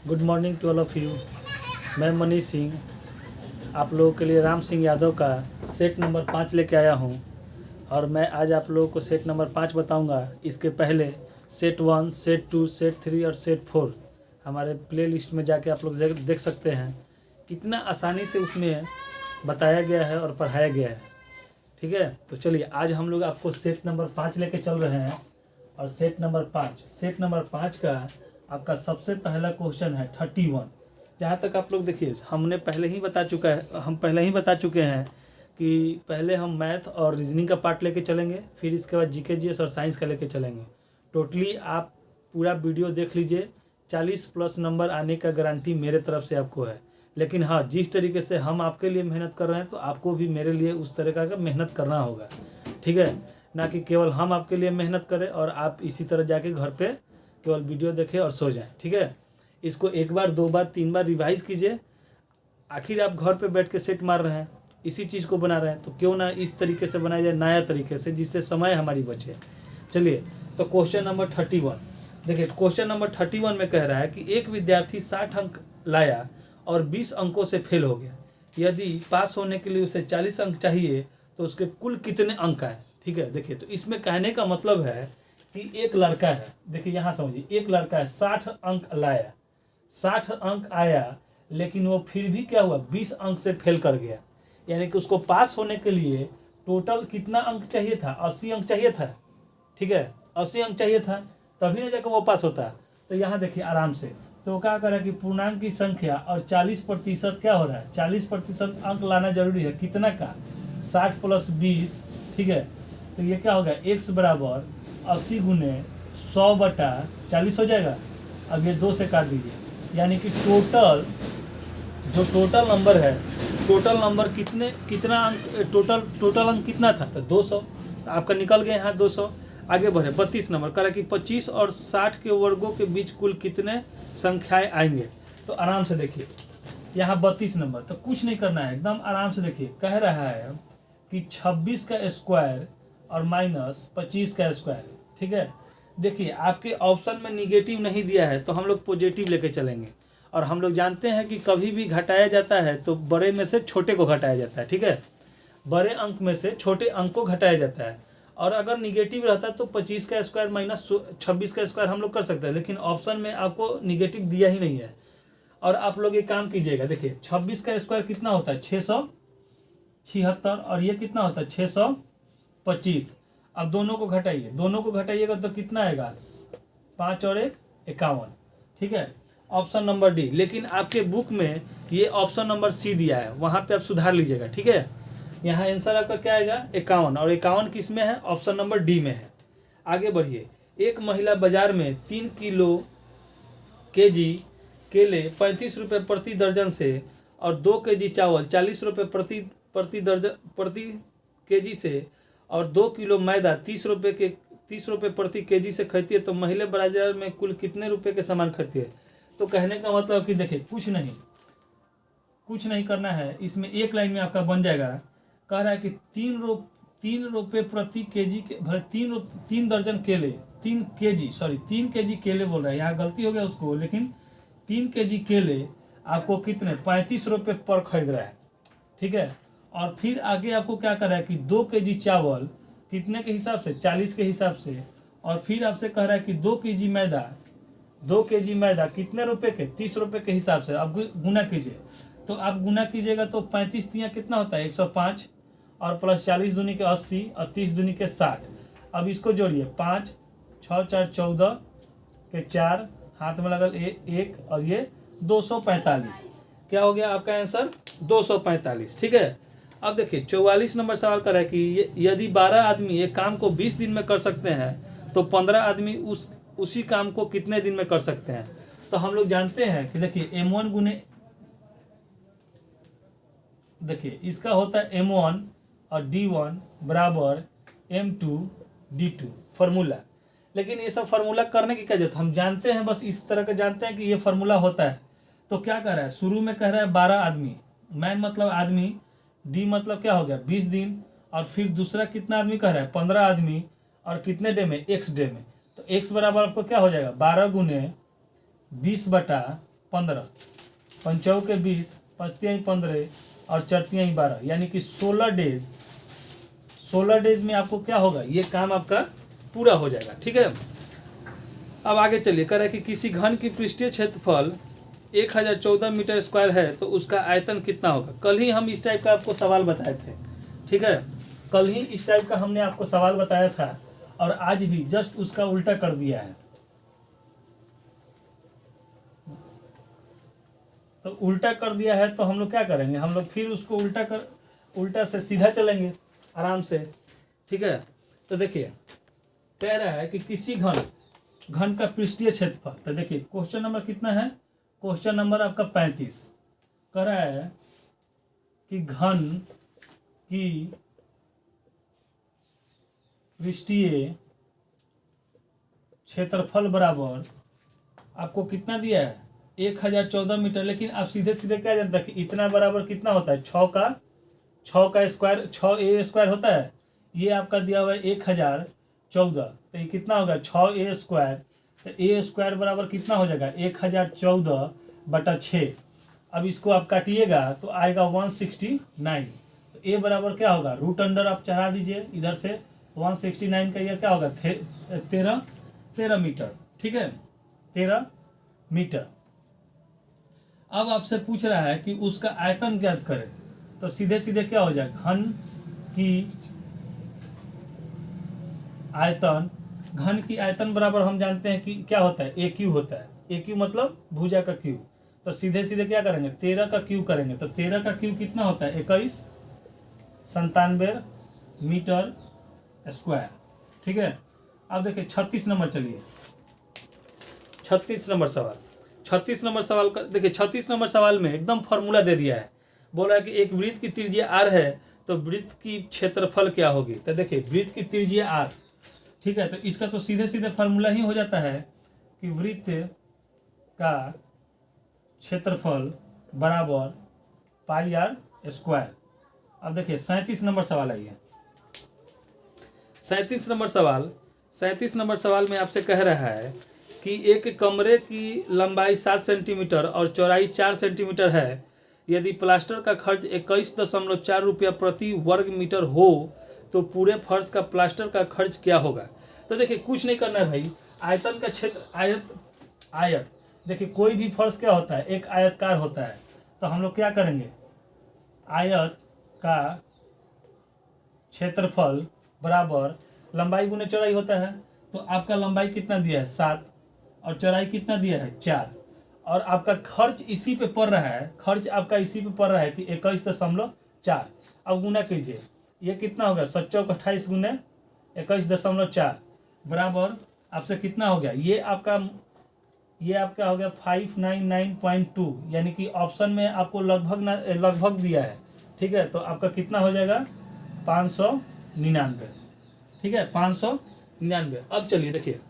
Good morning to all of you. मैं मनीष सिंह आप लोगों के लिए राम सिंह यादव का सेट नंबर 5 लेके आया हूं और मैं आज आप लोगों को सेट नंबर 5 बताऊंगा। इसके पहले सेट 1, सेट 2, सेट 3 और सेट 4 हमारे प्ले लिस्ट में जाके आप लोग देख सकते हैं। कितना आसानी से उसमें बताया गया है और पढ़ाया गया है। ठीक है, तो चलिए आज हम लोग आपको सेट नंबर 5 लेके चल रहे हैं। और सेट नंबर 5 का आपका सबसे पहला क्वेश्चन है 31। जहाँ तक आप लोग देखिए हम पहले ही बता चुके हैं कि पहले हम मैथ और रीजनिंग का पार्ट लेके चलेंगे, फिर इसके बाद जीके जीएस और साइंस का लेके चलेंगे। टोटली आप पूरा वीडियो देख लीजिए, 40+ नंबर आने का गारंटी मेरे तरफ से आपको है। लेकिन हाँ, जिस तरीके से हम आपके लिए मेहनत कर रहे हैं तो आपको भी मेरे लिए उस तरह का मेहनत करना होगा। ठीक है, ना कि केवल हम आपके लिए मेहनत करें और आप इसी तरह जाके घर पे केवल वीडियो देखें और सो जाएं। ठीक है, इसको 1 बार 2 बार 3 बार रिवाइज कीजिए। आखिर आप घर पे बैठ के सेट मार रहे हैं, इसी चीज़ को बना रहे हैं, तो क्यों ना इस तरीके से बनाया जाए, नया तरीके से, जिससे समय हमारी बचे। चलिए, तो क्वेश्चन नंबर 31 देखिए। क्वेश्चन नंबर 31 में कह रहा है कि एक विद्यार्थी 60 अंक लाया और 20 अंकों से फेल हो गया। यदि पास होने के लिए उसे 40 अंक चाहिए तो उसके कुल कितने अंक आए। ठीक है, देखिए, तो इसमें कहने का मतलब है कि एक लड़का है, देखिए यहाँ समझिए, एक लड़का है 60 अंक लाया, 60 अंक आया, लेकिन वो फिर भी क्या हुआ, 20 अंक से फेल कर गया। यानी कि उसको पास होने के लिए टोटल कितना अंक चाहिए था, 80 अंक चाहिए था। ठीक है, 80 अंक चाहिए था, तभी ना जाकर वो पास होता। तो यहाँ देखिए आराम से, तो क्या करें कि पूर्णांक की संख्या और 40% क्या हो रहा है, 40% अंक लाना जरूरी है। कितना का, 60 + 20। ठीक है, तो ये क्या हो गया, x बराबर 80 गुने 100/40 हो जाएगा। अब ये 2 से काट दीजिए, यानी कि टोटल टोटल नंबर है, टोटल नंबर कितना अंक, टोटल अंक कितना था, तो 200। तो आपका निकल गया यहाँ 200। आगे बढ़े 32 नंबर, कह रहा कि 25 और 60 के वर्गों के बीच कुल कितने संख्याएं आएंगे। तो आराम से देखिए यहाँ 32 नंबर, तो कुछ नहीं करना है, एकदम आराम से देखिए। कह रहा है कि 26 का स्क्वायर और माइनस 25 का स्क्वायर। ठीक है, देखिए आपके ऑप्शन में निगेटिव नहीं दिया है तो हम लोग पॉजिटिव लेके चलेंगे। और हम लोग जानते हैं कि कभी भी घटाया जाता है तो बड़े में से छोटे को घटाया जाता है। ठीक है, बड़े अंक में से छोटे अंक को घटाया जाता है। और अगर निगेटिव रहता तो 25 का स्क्वायर माइनस 26 का स्क्वायर हम लोग कर सकते हैं, लेकिन ऑप्शन में आपको निगेटिव दिया ही नहीं है। और आप लोग एक काम कीजिएगा, देखिए 26 का स्क्वायर कितना होता है, 676, और ये कितना होता है, 625। अब दोनों को घटाइएगा तो कितना आएगा, 5 और 1 51। ठीक है, ऑप्शन नंबर डी। लेकिन आपके बुक में ये ऑप्शन नंबर सी दिया है, वहाँ पे आप सुधार लीजिएगा। ठीक है, यहाँ आंसर आपका क्या आएगा, 51, और 51 किस में है, ऑप्शन नंबर डी में है। आगे बढ़िए, एक महिला बाजार में 3 किलो केजी केले 35 रुपये प्रति दर्जन से और 2 केजी चावल 40 रुपये प्रति केजी से और 2 किलो मैदा 30 रुपये प्रति केजी से खरीदती है, तो महिला बाजार में कुल कितने रुपए के सामान खरीदती है। तो कहने का मतलब कि देखिए कुछ नहीं करना है, इसमें एक लाइन में आपका बन जाएगा। कह रहा है कि 3 रुपये प्रति केजी के 3 दर्जन केले, 3 केजी केले बोल रहा है, यहाँ गलती हो गया उसको, लेकिन 3 केजी केले आपको कितने, 35 रुपये पर खरीद रहा है। ठीक है, और फिर आगे आपको क्या कर रहा है कि 2 केजी चावल कितने के हिसाब से, 40 के हिसाब से, और फिर आपसे कह रहा है कि 2 केजी मैदा कितने रुपए के, 30 रुपये के हिसाब से। अब गुना कीजिए, तो आप गुना कीजिएगा तो 35 तिया कितना होता है, 105, और प्लस 40 दूनी के 80 और 30 दूनी के 60। अब इसको जोड़िए, 5 6 4 14 के 4 हाथ में लगल 1 और ये 245। क्या हो गया आपका आंसर, 245। ठीक है, अब देखिए 44 नंबर सवाल कर रहा है कि यदि 12 आदमी एक काम को 20 दिन में कर सकते हैं तो 15 आदमी उसी काम को कितने दिन में कर सकते हैं। तो हम लोग जानते हैं कि देखिए M1 गुने, देखिए इसका होता है M1 और D1 बराबर M2 D2 फार्मूला। लेकिन ये सब फार्मूला करने की क्या जरूरत, हम जानते हैं, बस इस तरह का जानते हैं कि ये फार्मूला होता है। तो क्या कर रहा है, शुरू में कह रहा है 12 आदमी, मैन मतलब आदमी, डी मतलब क्या हो गया 20 दिन, और फिर दूसरा कितना आदमी कह रहा है 15 आदमी, और कितने डे में, x डे में। तो x बराबर आपको क्या हो जाएगा, 12 गुने 20/15 15, पंचौ के 20, पचतियाँ 15 और चरतियाँ 12, यानी कि 16 डेज। 16 डेज में आपको क्या होगा, ये काम आपका पूरा हो जाएगा। ठीक है, अब आगे चलिए। कह रहा है कि किसी घन की पृष्ठीय क्षेत्रफल 1014 मीटर स्क्वायर है तो उसका आयतन कितना होगा। कल ही हम इस टाइप का आपको सवाल बताए थे। ठीक है, कल ही इस टाइप का हमने आपको सवाल बताया था और आज भी जस्ट उसका उल्टा कर दिया है। तो उल्टा कर दिया है तो हम लोग क्या करेंगे, हम लोग फिर उसको उल्टा से सीधा चलेंगे आराम से। ठीक है, तो देखिए कह रहा है कि किसी घन का पृष्ठीय क्षेत्रफल। तो देखिए क्वेश्चन नंबर कितना है, क्वेश्चन नंबर आपका 35। कह रहा है कि घन की पृष्ठीय क्षेत्रफल बराबर आपको कितना दिया है, 1014 मीटर। लेकिन आप सीधे सीधे क्या जानते हैं कि इतना बराबर कितना होता है, 6 का स्क्वायर, 6a² होता है। ये आपका दिया हुआ है 1014, तो ये कितना होगा 6a²। तो a² बराबर कितना हो जाएगा 1014/6। अब इसको आप काटिएगा तो आएगा 169। तो a बराबर क्या होगा, रूट अंडर आप चढ़ा दीजिए इधर से, 169 का ये क्या होगा 13 मीटर। ठीक है, 13 मीटर। अब आपसे पूछ रहा है कि उसका आयतन ज्ञात करें। तो सीधे सीधे क्या हो जाए, घन की आयतन बराबर हम जानते हैं कि क्या होता है, AQ होता है। AQ मतलब भुजा का क्यू। तो सीधे सीधे क्या करेंगे, 13 का क्यू करेंगे। तो 13 का क्यू कितना होता है, 2197 मीटर स्क्वायर। ठीक है, अब देखिए 36 नंबर। चलिए 36 नंबर सवाल। 36 नंबर सवाल का देखिए, 36 नंबर सवाल में एकदम फॉर्मूला दे दिया है। बोला है कि एक वृत्त की त्रिज्या r है तो वृत्त की क्षेत्रफल क्या होगी। तो देखिए वृत्त की त्रिज्या r, ठीक है, तो इसका तो सीधे सीधे फार्मूला ही हो जाता है कि वृत्त का क्षेत्रफल बराबर πr²। अब देखिए 37 नंबर सवाल आइए। 37 नंबर सवाल में आपसे कह रहा है कि एक कमरे की लंबाई 7 सेंटीमीटर और चौड़ाई 4 सेंटीमीटर है। यदि प्लास्टर का खर्च 21.4 रुपया प्रति वर्ग मीटर हो तो पूरे फर्श का प्लास्टर का खर्च क्या होगा। तो देखिए कुछ नहीं करना है भाई, आयतन का क्षेत्र, आयत देखिए कोई भी फर्श क्या होता है, एक आयतकार होता है। तो हम लोग क्या करेंगे, आयत का क्षेत्रफल बराबर लंबाई गुने चौड़ाई होता है। तो आपका लंबाई कितना दिया है 7 और चौड़ाई कितना दिया है 4, और आपका खर्च इसी पे पड़ रहा है, खर्च आपका इसी पे पड़ रहा है कि 21.4। अब गुना कीजिए, ये कितना होगा 7 चौक 28 गुने 21.4 बराबर आपसे कितना हो गया, ये आपका हो गया 599.2, यानी कि ऑप्शन में आपको लगभग दिया है। ठीक है, तो आपका कितना हो जाएगा 599। ठीक है, 599। अब चलिए देखिए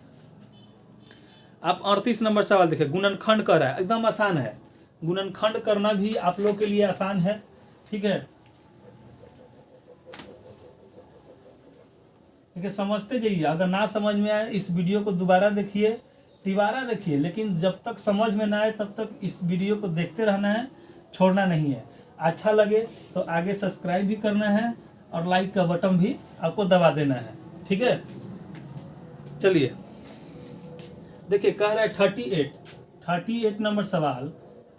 आप 38 नंबर सवाल देखिए, गुणनखंड कर रहा है, एकदम आसान है। गुणनखंड करना भी आप लोग के लिए आसान है। ठीक है, समझते जाइए। अगर ना समझ में आए इस वीडियो को दोबारा देखिए, तिबारा देखिए, लेकिन जब तक समझ में ना आए तब तक इस वीडियो को देखते रहना है, छोड़ना नहीं है। अच्छा लगे तो आगे सब्सक्राइब भी करना है और लाइक का बटन भी आपको दबा देना है। ठीक है, चलिए देखिए कह रहा है 38 नंबर सवाल।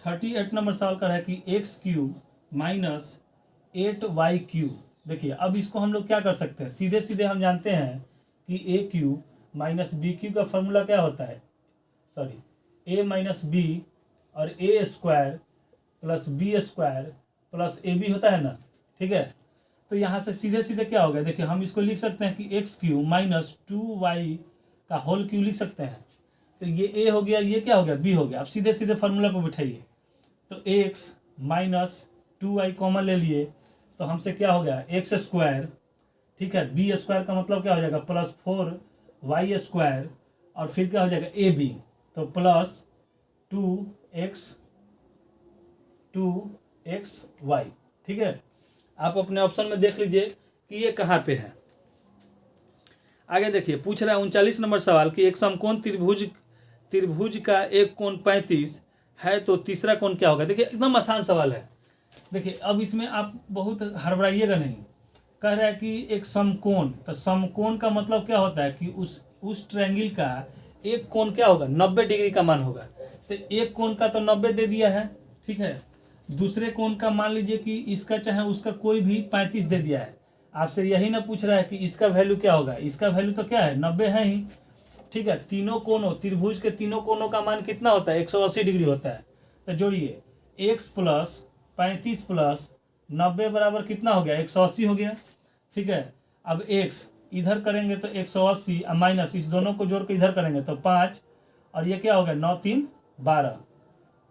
38 नंबर सवाल कह रहा है कि x³ माइनस 8y³। देखिए अब इसको हम लोग क्या कर सकते हैं, सीधे सीधे हम जानते हैं कि AQ माइनस BQ का फॉर्मूला क्या होता है, A माइनस B और A² plus B² plus AB होता है ना। ठीक है, तो यहाँ से सीधे सीधे क्या हो गया, देखिए हम इसको लिख सकते हैं कि x³ माइनस 2y का होल क्यू लिख सकते हैं। तो ये A हो गया, ये क्या हो गया B हो गया। अब सीधे सीधे फार्मूला को बिठाइए, तो x माइनस 2y कॉमन ले लिए तो हमसे क्या हो गया x²। ठीक है, B² का मतलब क्या हो जाएगा प्लस 4y², और फिर क्या हो जाएगा AB, तो प्लस 2xy। ठीक है, आप अपने ऑप्शन में देख लीजिए कि ये कहाँ पे है। आगे देखिए पूछ रहा है 39 नंबर सवाल कि एक समकोण त्रिभुज का एक कोण 35 है तो तीसरा कोण क्या होगा। देखिए एकदम आसान सवाल है। देखिए अब इसमें आप बहुत हड़बड़ाइएगा नहीं। कह रहा है कि एक समकोण, तो समकोण का मतलब क्या होता है कि उस ट्रायंगल का एक कोण क्या होगा, 90 डिग्री का मान होगा। तो एक कोण का तो 90 दे दिया है, ठीक है। दूसरे कोण का मान लीजिए कि इसका चाहे उसका कोई भी 35 दे दिया है। आपसे यही ना पूछ रहा है कि इसका वैल्यू क्या होगा। इसका वैल्यू तो क्या है, 90 है ही, ठीक है। तीनों कोणों, त्रिभुज के तीनों कोणों का मान कितना होता है, 180 डिग्री होता है। तो जोड़िए, x प्लस 35 प्लस 90 बराबर कितना हो गया, 180 हो गया, ठीक है। अब x इधर करेंगे तो 180 माइनस इस दोनों को जोड़ के इधर करेंगे तो 5, और ये क्या हो गया 9 3 12,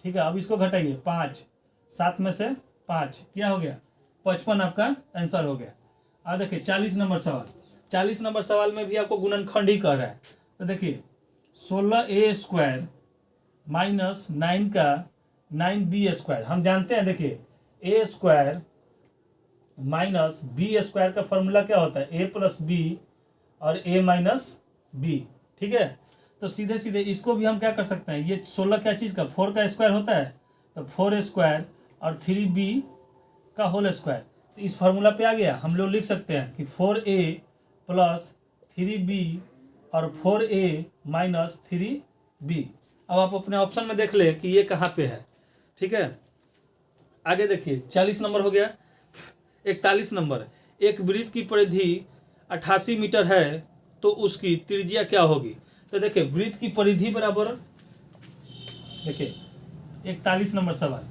ठीक है। अब इसको घटाइए, 5 7 में से 5 क्या हो गया 55, आपका आंसर हो गया। अब देखिए 40 नंबर सवाल। 40 नंबर सवाल में भी आपको गुणनखंड ही कर रहा है। तो देखिए 16a² माइनस 9 का 9b², हम जानते हैं। देखिए a² माइनस b² का फॉर्मूला क्या होता है, a प्लस बी और a माइनस बी, ठीक है। तो सीधे सीधे इसको भी हम क्या कर सकते हैं, ये 16 क्या चीज़ का 4 का स्क्वायर होता है, तो 4a² और 3b का होल स्क्वायर। तो इस फार्मूला पे आ गया, हम लोग लिख सकते हैं कि 4a प्लस 3b और 4a माइनस 3b। अब आप अपने ऑप्शन में देख ले कि ये कहाँ पे है, ठीक है। आगे देखिए 40 नंबर हो गया। 41 नंबर, एक वृत्त की परिधि 88 मीटर है तो उसकी त्रिज्या क्या होगी। तो देखिए वृत्त की परिधि बराबर, देखिए 41 नंबर सवाल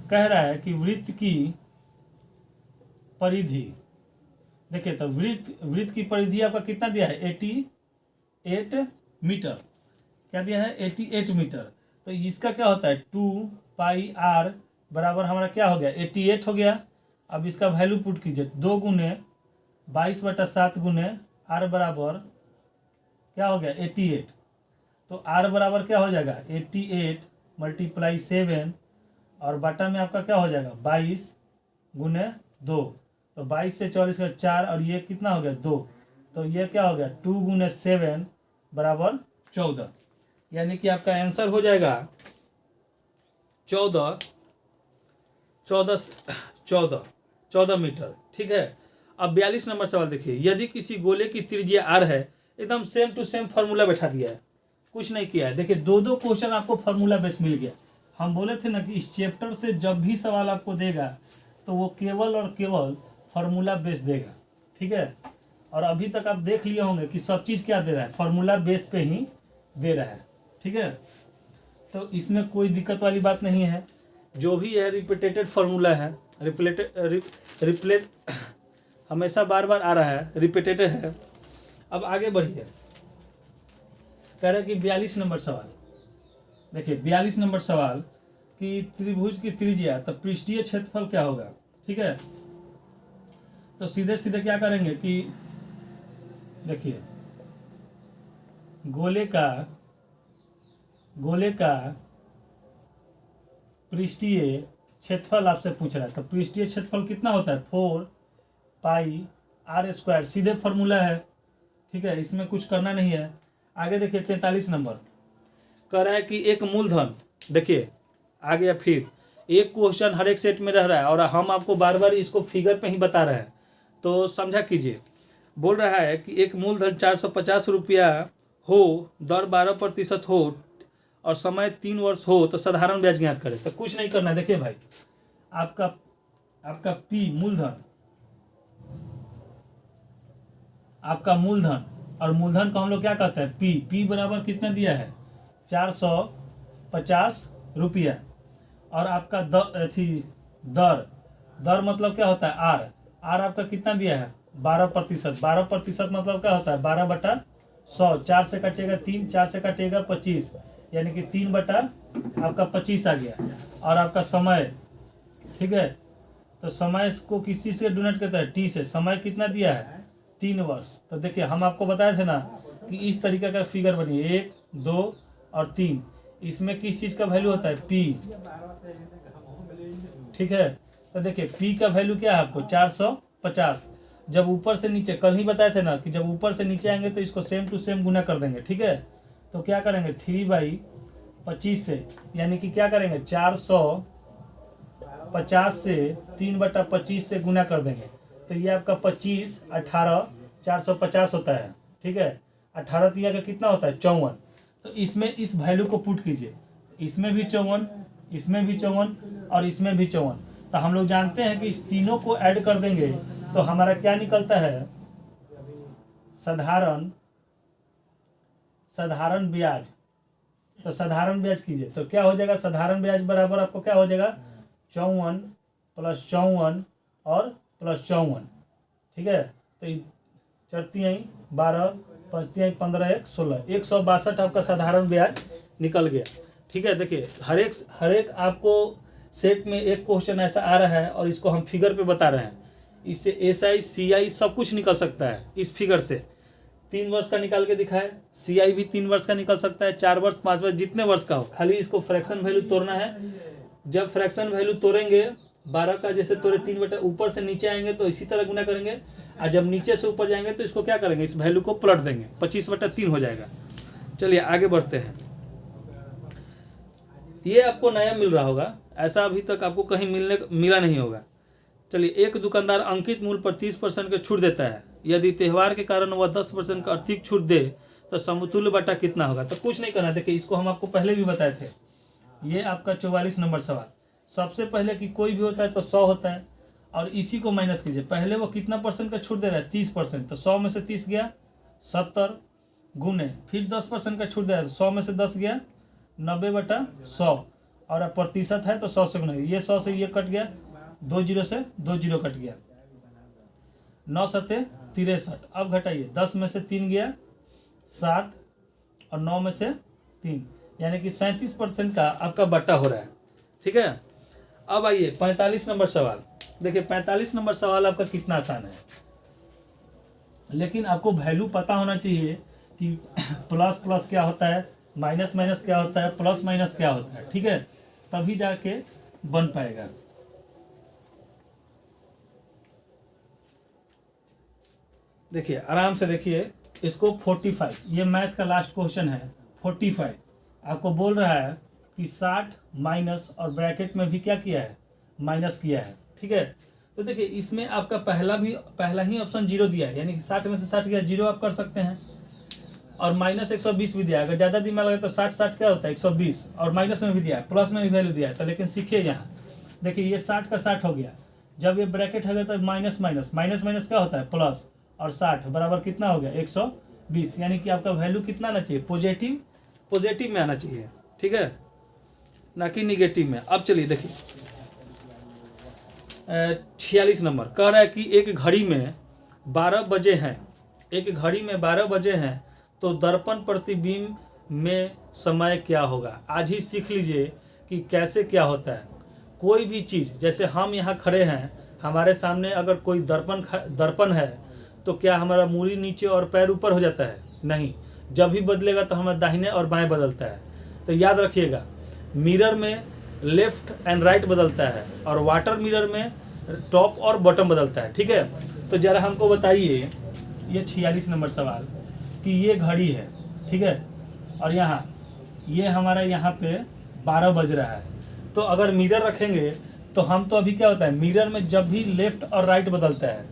कह रहा है कि वृत्त की परिधि, देखिए तो वृत्त की परिधि आपका कितना दिया है, 88 मीटर, क्या दिया है 88 मीटर। तो इसका क्या होता है 2πr बराबर हमारा क्या हो गया 88 हो गया। अब इसका वैल्यू पुट कीजिए, 2 गुने 22/7 गुने r बराबर क्या हो गया 88। तो r बराबर क्या हो जाएगा 88 मल्टीप्लाई 7 और बटा में आपका क्या हो जाएगा 22 गुने 2। तो 22 से 44 का 4 और ये कितना हो गया 2। तो ये क्या हो गया 2 गुने 7 बराबर 14, यानी कि आपका आंसर हो जाएगा 14 मीटर, ठीक है। अब 42 नंबर सवाल देखिए, यदि किसी गोले की त्रिज्या r है, एकदम सेम टू सेम फार्मूला बैठा दिया है, कुछ नहीं किया है। देखिए दो क्वेश्चन आपको फार्मूला बेस मिल गया। हम बोले थे ना कि इस चैप्टर से जब भी सवाल आपको देगा तो वो केवल और केवल फार्मूला बेस देगा, ठीक है। और अभी तक आप देख लिए होंगे कि सब चीज़ क्या दे रहा है, फार्मूला बेस पे ही दे रहा है, ठीक है। तो इसमें कोई दिक्कत वाली बात नहीं है। जो भी है रिपीटेटेड फार्मूला है, रिप्लेट हमेशा बार बार आ रहा है, रिपीटेटेड है। अब आगे बढ़िए, कह रहे कि 42 नंबर सवाल, देखिए 42 नंबर सवाल कि त्रिभुज की त्रिज्या तो पृष्ठीय क्षेत्रफल क्या होगा, ठीक है। तो सीधे सीधे क्या करेंगे कि देखिए गोले का पृष्ठीय क्षेत्रफल आपसे पूछ रहा है। तो पृष्ठीय क्षेत्रफल कितना होता है 4πr², सीधे फॉर्मूला है, ठीक है। इसमें कुछ करना नहीं है। आगे देखिए 43 नंबर कह रहा है कि एक मूलधन, देखिए आ गया फिर एक क्वेश्चन हर एक सेट में रह रहा है और हम आपको बार बार इसको फिगर पे ही बता रहे हैं, तो समझा कीजिए। बोल रहा है कि एक मूलधन 450 रुपया हो, दर 12% हो और समय 3 वर्ष हो तो साधारण ब्याज ज्ञात करें। तो कुछ नहीं करना है। देखिए भाई आपका पी मूलधन, आपका मूलधन, और मूलधन को हम लोग क्या कहते हैं पी बराबर कितना दिया है 450 रुपया। और आपका दर मतलब क्या होता है आर आपका कितना दिया है 12%। 12% मतलब क्या होता है 12/100, 4 से कटेगा 3, 4 से कटेगा 25, यानी कि 3/25 आ गया। और आपका समय, ठीक है, तो समय को किस चीज़ से डोनेट करता है टी से। समय कितना दिया है 3 वर्ष। तो देखिए हम आपको बताए थे ना कि इस तरीके का फिगर बनिए 1 2 और 3, इसमें किस चीज़ का वैल्यू होता है पी, ठीक है। तो देखिए पी का वैल्यू क्या है आपको 450। जब ऊपर से नीचे, कल ही बताए थे ना कि जब ऊपर से नीचे आएंगे तो इसको सेम टू सेम गुना कर देंगे, ठीक है। तो क्या करेंगे 3/12 25 से, यानी कि क्या करेंगे 450 से 3/25 से गुना कर देंगे, तो ये आपका 25 18 450 होता है। ठीक है, 18 तिया का कितना होता है 54। तो इसमें इस वैल्यू को पुट कीजिए, इसमें भी 54, इसमें भी 54 और इसमें भी 54। तो हम लोग जानते हैं कि इस तीनों को ऐड कर देंगे तो हमारा क्या निकलता है, साधारण ब्याज। तो साधारण ब्याज कीजिए तो क्या हो जाएगा, साधारण ब्याज बराबर आपको क्या हो जाएगा 54 + 54 और +54। ठीक है, तो 4 12 5 15 1 16 162 आपका साधारण ब्याज निकल गया। ठीक है, देखिए हर एक आपको सेट में एक क्वेश्चन ऐसा आ रहा है और इसको हम फिगर पे बता रहे हैं। इससे SI CI सब कुछ निकल सकता है इस फिगर से। 3 वर्ष का निकाल के दिखाए, CI भी 3 वर्ष का निकल सकता है, 4 वर्ष 5 वर्ष जितने वर्ष का हो, खाली इसको फ्रैक्शन वैल्यू तोड़ना है। जब फ्रैक्शन वैल्यू तोड़ेंगे 12 का जैसे तोड़े 3 ऊपर से नीचे आएंगे तो इसी तरह गुना करेंगे, और जब नीचे से ऊपर जाएंगे तो इसको क्या करेंगे, इस वैल्यू को पलट देंगे, 25/3 हो जाएगा। चलिए आगे बढ़ते हैं। ये आपको नया मिल रहा होगा, ऐसा अभी तक आपको कहीं मिला नहीं होगा। चलिए, एक दुकानदार अंकित मूल्य पर 30% की छूट देता है। यदि त्यौहार के कारण वह 10% का अतिरिक्त छूट दे तो समतुल्य बटा कितना होगा। तो कुछ नहीं करना, देखिए इसको हम आपको पहले भी बताए थे। ये आपका 44 नंबर सवाल। सबसे पहले कि कोई भी होता है तो 100 होता है और इसी को माइनस कीजिए। पहले वो कितना परसेंट का छूट दे रहा है 30%, तो 100 में से 30 गया 70 गुने, फिर 10% का छूट दे रहा है 100 में से 10 गया 90/100 और अब प्रतिशत है तो 100 से गुना, ये 100 से ये कट गया, 2 जीरो से 2 जीरो कट गया, 9 सत्ते 63। अब घटाइए, 10 में से 3 गया 7 और 9 में से 3, यानी कि 37% का आपका बट्टा हो रहा है। ठीक है, अब आइए 45 नंबर सवाल। देखिए 45 नंबर सवाल आपका कितना आसान है, लेकिन आपको वैल्यू पता होना चाहिए कि प्लस प्लस क्या होता है, माइनस माइनस क्या होता है, प्लस माइनस क्या होता है। ठीक है, तभी जाके बन पाएगा। देखिए आराम से देखिए इसको, 45 ये मैथ का लास्ट क्वेश्चन है। 45 आपको बोल रहा है कि 60 माइनस और ब्रैकेट में भी क्या किया है, माइनस किया है। ठीक है, तो देखिए इसमें आपका पहला ही ऑप्शन 0 दिया है, यानी कि 60 में से 60 गया 0 आप कर सकते हैं, और माइनस 120 भी दिया है। अगर ज़्यादा दिमाग लगे तो 60 क्या होता है 120, और माइनस में भी दिया है, प्लस में भी वैल्यू दिया है। तो लेकिन सीखिए यहाँ, देखिए ये 60 का 60 हो गया, जब ये ब्रैकेट है तो माइनस माइनस माइनस माइनस क्या होता है प्लस, और 60 बराबर कितना हो गया 120, यानी कि आपका वैल्यू कितना आना चाहिए, पॉजिटिव में आना चाहिए। ठीक है, ना कि निगेटिव में। अब चलिए देखिए 46 नंबर कह रहा है कि एक घड़ी में 12 बजे हैं, एक घड़ी में 12 बजे हैं तो दर्पण प्रतिबिंब में समय क्या होगा। आज ही सीख लीजिए कि कैसे क्या होता है। कोई भी चीज़, जैसे हम यहाँ खड़े हैं, हमारे सामने अगर कोई दर्पण है तो क्या हमारा मूरी नीचे और पैर ऊपर हो जाता है, नहीं। जब भी बदलेगा तो हमारा दाहिने और बाएं बदलता है। तो याद रखिएगा, मिरर में लेफ्ट एंड राइट बदलता है और वाटर मिरर में टॉप और बॉटम बदलता है। ठीक है, तो जरा हमको बताइए ये 46 नंबर सवाल कि ये घड़ी है, ठीक है, और यहाँ ये हमारा यहाँ पे 12 बज रहा है। तो अगर मिरर रखेंगे तो हम तो अभी क्या होता है, मिरर में जब भी लेफ्ट और राइट बदलता है,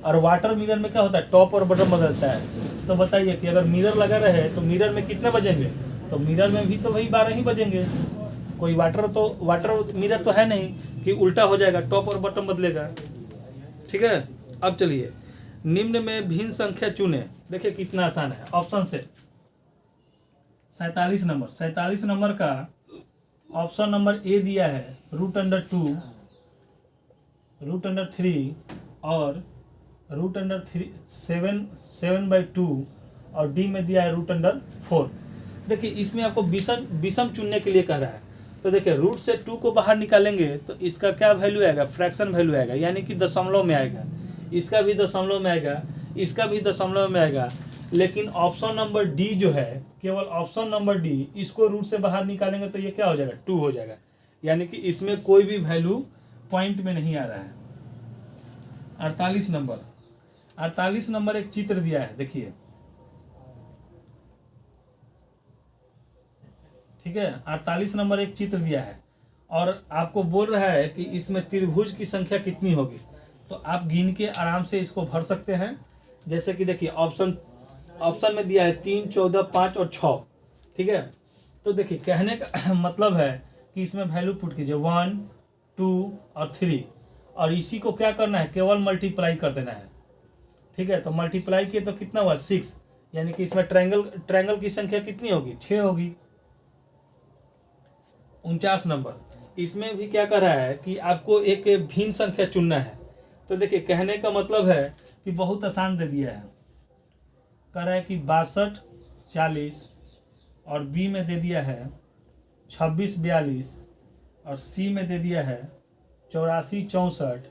और वाटर मिरर में क्या होता है टॉप और बॉटम बदलता है। तो बताइए कि अगर मिरर लगा रहे तो मिरर में कितने बजेंगे, तो मिरर में भी तो वही 12 ही बजेंगे। कोई वाटर मिरर तो है नहीं कि उल्टा हो जाएगा, टॉप और बॉटम बदलेगा। ठीक है, अब चलिए निम्न में भिन्न संख्या चुने। देखिए कितना आसान है, ऑप्शन से 47 नंबर का ऑप्शन नंबर ए दिया है √2, √3 और √7/2, और डी में दिया है √4। देखिए इसमें आपको विषम चुनने के लिए कह रहा है। तो देखिए रूट से 2 को बाहर निकालेंगे तो इसका क्या वैल्यू आएगा, फ्रैक्शन वैल्यू आएगा, यानी कि दशमलव में आएगा। इसका भी दशमलव में आएगा, इसका भी दशमलव में आएगा। लेकिन ऑप्शन नंबर डी जो है, केवल ऑप्शन नंबर डी, इसको रूट से बाहर निकालेंगे तो ये क्या हो जाएगा 2 हो जाएगा, यानी कि इसमें कोई भी वैल्यू पॉइंट में नहीं आ रहा है। 48 नंबर एक चित्र दिया है, देखिए, ठीक ठीक है। 48 नंबर एक चित्र दिया है और आपको बोल रहा है कि इसमें त्रिभुज की संख्या कितनी होगी, तो आप गिन के आराम से इसको भर सकते हैं। जैसे कि देखिए ऑप्शन में दिया है 3, 14, 5 और 6, ठीक है। तो देखिए कहने का मतलब है कि इसमें वैल्यू पुट कीजिए 1, 2 और 3, और इसी को क्या करना है, केवल मल्टीप्लाई कर देना है, ठीक है। तो मल्टीप्लाई किए तो कितना हुआ 6, यानी कि इसमें ट्रायंगल की संख्या कितनी होगी, 6 होगी। 49 नंबर इसमें भी क्या कर रहा है कि आपको एक भिन्न संख्या चुनना है। तो देखिए कहने का मतलब है कि बहुत आसान दे दिया है, कह रहा है कि 62, 40 और बी में दे दिया है 26, 42 और सी में दे दिया है 84, 64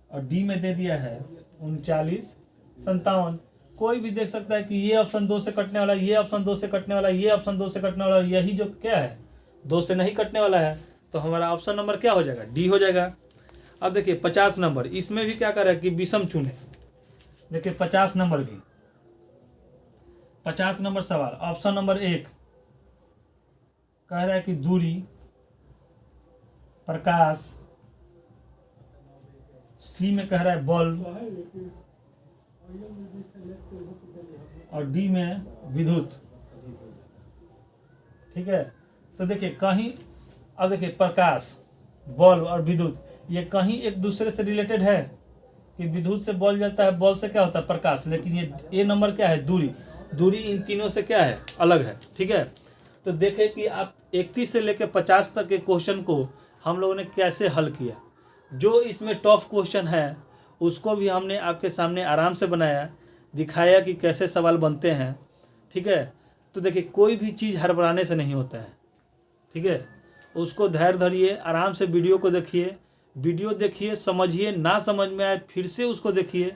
और डी में दे दिया है 39, 57। कोई भी देख सकता है कि ये ऑप्शन 2 से कटने वाला, ये ऑप्शन 2 से कटने वाला, ये ऑप्शन 2 से कटने वाला, यही जो क्या है 2 से नहीं कटने वाला है, तो हमारा ऑप्शन नंबर क्या हो जाएगा, डी हो जाएगा। अब देखिए 50 नंबर इसमें भी क्या कर रहा है कि विषम चुने। देखिए 50 नंबर भी 50 नंबर सवाल ऑप्शन नंबर 1 कह रहा है कि दूरी, प्रकाश, सी में कह रहा है बल्ब और डी में विद्युत, ठीक है। तो देखिए कहीं, अब देखिए प्रकाश, बल्ब और विद्युत ये कहीं एक दूसरे से रिलेटेड है कि विद्युत से बल्ब जलता है, बल्ब से क्या होता है प्रकाश, लेकिन ये नंबर क्या है दूरी इन तीनों से क्या है अलग है, ठीक है। तो देखें कि आप 31 से लेकर 50 तक के क्वेश्चन को हम लोगों ने कैसे हल किया। जो इसमें टफ क्वेश्चन है उसको भी हमने आपके सामने आराम से बनाया, दिखाया कि कैसे सवाल बनते हैं, ठीक है। तो देखिए कोई भी चीज़ हड़बड़ाने से नहीं होता है, ठीक है। उसको धैर्य धरिए, आराम से वीडियो को देखिए, वीडियो देखिए, समझिए, ना समझ में आए फिर से उसको देखिए,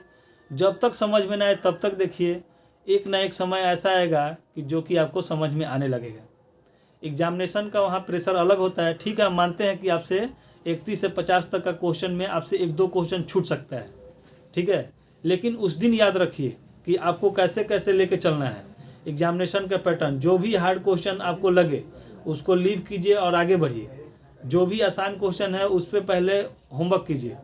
जब तक समझ में ना आए तब तक देखिए। एक ना एक समय ऐसा आएगा कि जो कि आपको समझ में आने लगेगा। एग्जामिनेशन का वहाँ प्रेशर अलग होता है, ठीक है। हम मानते हैं कि आपसे 31 से 50 तक का क्वेश्चन में आपसे 1-2 क्वेश्चन छूट सकता है, ठीक है। लेकिन उस दिन याद रखिए कि आपको कैसे कैसे लेके चलना है। एग्जामिनेशन का पैटर्न, जो भी हार्ड क्वेश्चन आपको लगे उसको लीव कीजिए और आगे बढ़िए। जो भी आसान क्वेश्चन है उस पर पहले होमवर्क कीजिए,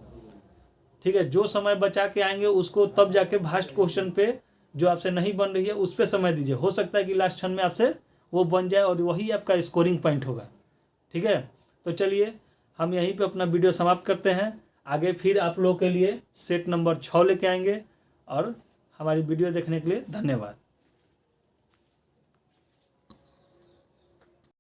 ठीक है। जो समय बचा के आएंगे उसको तब जाके भास्ट क्वेश्चन पे जो आपसे नहीं बन रही है उस पर समय दीजिए। हो सकता है कि लास्ट क्षण में आपसे वो बन जाए और वही आपका स्कोरिंग पॉइंट होगा, ठीक है। तो चलिए हम यहीं पे अपना वीडियो समाप्त करते हैं। आगे फिर आप लोगों के लिए सेट नंबर 6 लेके आएंगे। और हमारी वीडियो देखने के लिए धन्यवाद।